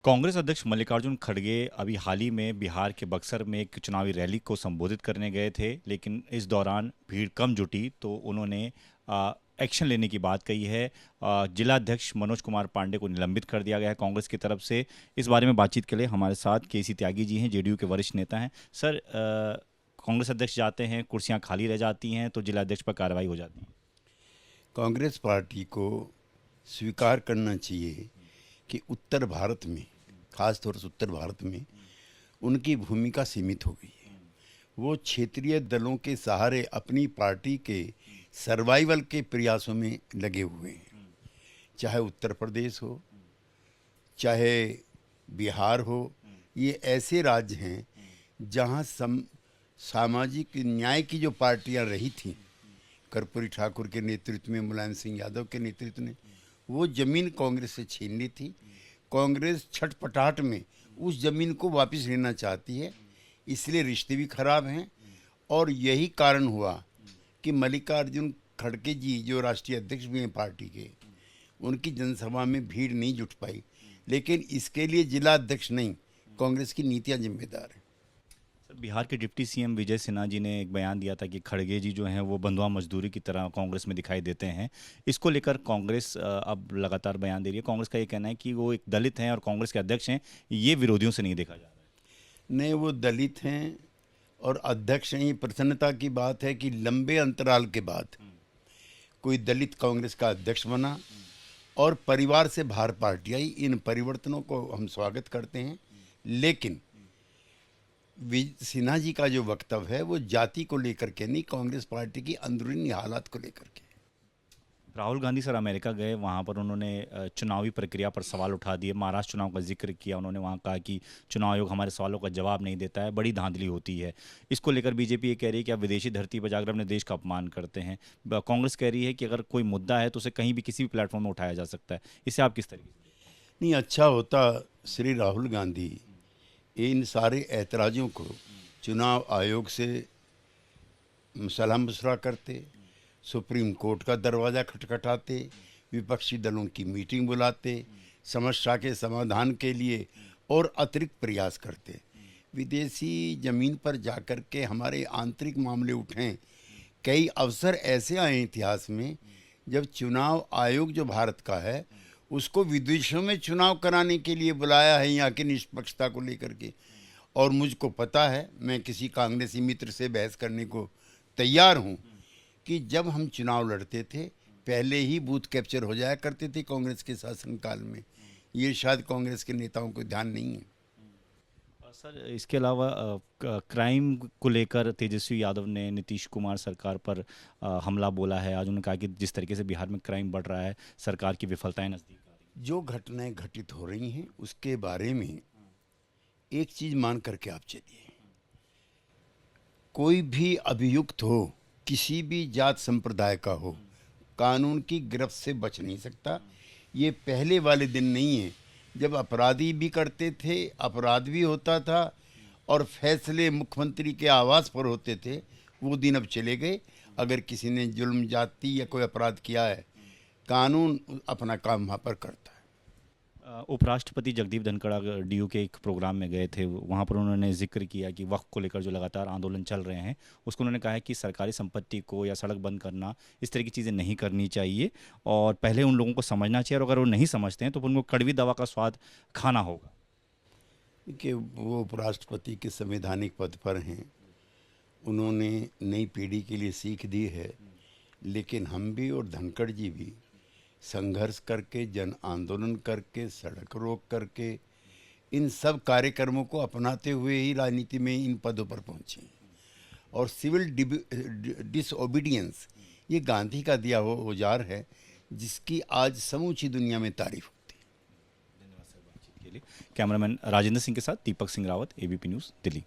कांग्रेस अध्यक्ष मल्लिकार्जुन खड़गे अभी हाल ही में बिहार के बक्सर में एक चुनावी रैली को संबोधित करने गए थे, लेकिन इस दौरान भीड़ कम जुटी तो उन्होंने एक्शन लेने की बात कही है। जिला अध्यक्ष मनोज कुमार पांडे को निलंबित कर दिया गया है कांग्रेस की तरफ से। इस बारे में बातचीत के लिए हमारे साथ केसी त्यागी जी हैं, जेडीयू के वरिष्ठ नेता हैं। सर, कांग्रेस अध्यक्ष जाते हैं, कुर्सियां खाली रह जाती हैं तो जिला अध्यक्ष पर कार्रवाई हो जाती है। कांग्रेस पार्टी को स्वीकार करना चाहिए कि उत्तर भारत में, खास तौर से उत्तर भारत में उनकी भूमिका सीमित हो गई है। वो क्षेत्रीय दलों के सहारे अपनी पार्टी के सर्वाइवल के प्रयासों में लगे हुए हैं। चाहे उत्तर प्रदेश हो, चाहे बिहार हो, ये ऐसे राज्य हैं जहाँ सामाजिक न्याय की जो पार्टियाँ रही थीं, कर्पूरी ठाकुर के नेतृत्व में, मुलायम सिंह यादव के नेतृत्व में, वो ज़मीन कांग्रेस से छीन ली थी। कांग्रेस छटपटाहट में उस ज़मीन को वापस लेना चाहती है, इसलिए रिश्ते भी खराब हैं। और यही कारण हुआ कि मल्लिकार्जुन खड़गे जी, जो राष्ट्रीय अध्यक्ष भी हैं पार्टी के, उनकी जनसभा में भीड़ नहीं जुट पाई। लेकिन इसके लिए जिला अध्यक्ष नहीं, कांग्रेस की नीतियाँ जिम्मेदार हैं। बिहार के डिप्टी सीएम विजय सिन्हा जी ने एक बयान दिया था कि खड़गे जी जो हैं वो बंधुआ मजदूरी की तरह कांग्रेस में दिखाई देते हैं। इसको लेकर कांग्रेस अब लगातार बयान दे रही है। कांग्रेस का ये कहना है कि वो एक दलित हैं और कांग्रेस के अध्यक्ष हैं, ये विरोधियों से नहीं देखा जा रहा है। नहीं, वो दलित हैं और अध्यक्ष हैं। ये प्रसन्नता की बात है कि लंबे अंतराल के बाद कोई दलित कांग्रेस का अध्यक्ष बना और परिवार से बाहर पार्टी आई। इन परिवर्तनों को हम स्वागत करते हैं। लेकिन सिन्हा जी का जो वक्तव्य है वो जाति को लेकर के नहीं, कांग्रेस पार्टी की अंदरूनी हालात को लेकर के। राहुल गांधी सर अमेरिका गए, वहाँ पर उन्होंने चुनावी प्रक्रिया पर सवाल उठा दिए, महाराष्ट्र चुनाव का जिक्र किया। उन्होंने वहाँ कहा कि चुनाव आयोग हमारे सवालों का जवाब नहीं देता है, बड़ी धांधली होती है। इसको लेकर बीजेपी ये कह रही है कि आप विदेशी धरती पर जाकर अपने देश का अपमान करते हैं। कांग्रेस कह रही है कि अगर कोई मुद्दा है तो उसे कहीं भी किसी भी प्लेटफॉर्म में उठाया जा सकता है। इसे आप किस तरीके से? नहीं, अच्छा होता श्री राहुल गांधी इन सारे ऐतराज़ों को चुनाव आयोग से सलाह मशवरा करते, सुप्रीम कोर्ट का दरवाज़ा खटखटाते, विपक्षी दलों की मीटिंग बुलाते, समस्या के समाधान के लिए और अतिरिक्त प्रयास करते। विदेशी ज़मीन पर जाकर के हमारे आंतरिक मामले उठें। कई अवसर ऐसे आए इतिहास में जब चुनाव आयोग जो भारत का है उसको विदेशों में चुनाव कराने के लिए बुलाया है, यहाँ की निष्पक्षता को लेकर के। और मुझको पता है, मैं किसी कांग्रेसी मित्र से बहस करने को तैयार हूँ कि जब हम चुनाव लड़ते थे पहले ही बूथ कैप्चर हो जाया करते थे कांग्रेस के शासनकाल में। ये शायद कांग्रेस के नेताओं को ध्यान नहीं है। सर, इसके अलावा क्राइम को लेकर तेजस्वी यादव ने नीतीश कुमार सरकार पर हमला बोला है। आज उन्होंने कहा कि जिस तरीके से बिहार में क्राइम बढ़ रहा है, सरकार की विफलताएं नजदीक आ रही जो घटनाएं घटित हो रही हैं उसके बारे में एक चीज़ मान करके आप चलिए, कोई भी अभियुक्त हो, किसी भी जात संप्रदाय का हो, कानून की गिरफ्त से बच नहीं सकता। ये पहले वाले दिन नहीं है जब अपराधी भी करते थे, अपराध भी होता था और फैसले मुख्यमंत्री के आवास पर होते थे। वो दिन अब चले गए। अगर किसी ने जुल्म जाति या कोई अपराध किया है, कानून अपना काम वहाँ पर करता है। उपराष्ट्रपति जगदीप धनखड़ डीयू के एक प्रोग्राम में गए थे, वहाँ पर उन्होंने जिक्र किया कि वक्फ को लेकर जो लगातार आंदोलन चल रहे हैं उसको उन्होंने कहा है कि सरकारी संपत्ति को या सड़क बंद करना, इस तरह की चीज़ें नहीं करनी चाहिए और पहले उन लोगों को समझना चाहिए, और अगर वो नहीं समझते हैं तो उनको कड़वी दवा का स्वाद खाना होगा। कि वो उपराष्ट्रपति के संवैधानिक पद पर हैं, उन्होंने नई पीढ़ी के लिए सीख दी है। लेकिन हम भी और धनखड़ जी भी संघर्ष करके, जन आंदोलन करके, सड़क रोक करके, इन सब कार्यक्रमों को अपनाते हुए ही राजनीति में इन पदों पर पहुँचे। और सिविल डिसओबीडियंस ये गांधी का दिया हुआ औजार है जिसकी आज समूची दुनिया में तारीफ होती है। धन्यवाद सर बातचीत के लिए। कैमरामैन राजेंद्र सिंह के साथ दीपक सिंह रावत, एबीपी न्यूज़, दिल्ली।